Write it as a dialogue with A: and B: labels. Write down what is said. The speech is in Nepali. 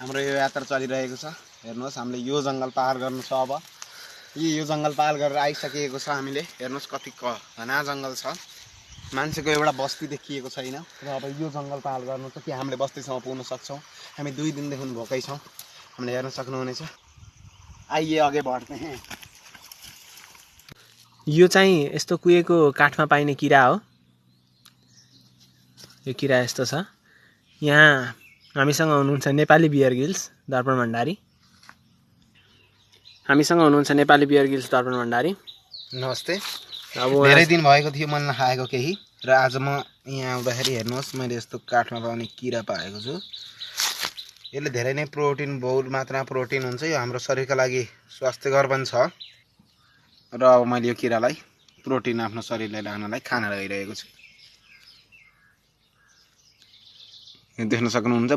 A: हाम्रो यो यात्रा चलिरहेको छ। हेर्नुहोस् हामीले यो जङ्गल पार गर्नु छ। अब यो जङ्गल पार गरेर आइसकेको छ हामीले। हेर्नुहोस् कति घना जङ्गल छ, मान्छेको एउटा बस्ती देखिएको छैन। र अब यो जङ्गल पार गर्नु छ कि हामीले बस्तीसम्म पुग्न सक्छौँ। हामी 2 दिनदेखि भोकै छौँ, हामीले हेर्न सक्नुहुनेछ। आइए अघि बढ्ते हैं।
B: यो चाहिँ यस्तो कुहेको काठमा पाइने किरा हो। यो किरा यस्तो छ। यहाँ हामीसँग हुनुहुन्छ नेपाली बियर गिल्स दर्पण भण्डारी।
A: नमस्ते।
B: अब
A: धेरै दिन भएको थियो मैले नखाएको केही, र आज म यहाँ आउँदाखेरि हेर्नुहोस् मैले यस्तो काठमा पाउने किरा पाएको छु। यसले धेरै नै प्रोटिन, बहुत मात्रामा प्रोटिन हुन्छ। यो हाम्रो शरीरका लागि स्वास्थ्यकर पनि छ। र अब मैले यो किरालाई प्रोटिन आफ्नो शरीरलाई लानलाई खाना लगाइरहेको छु। देख्न सक्नुहुन्छ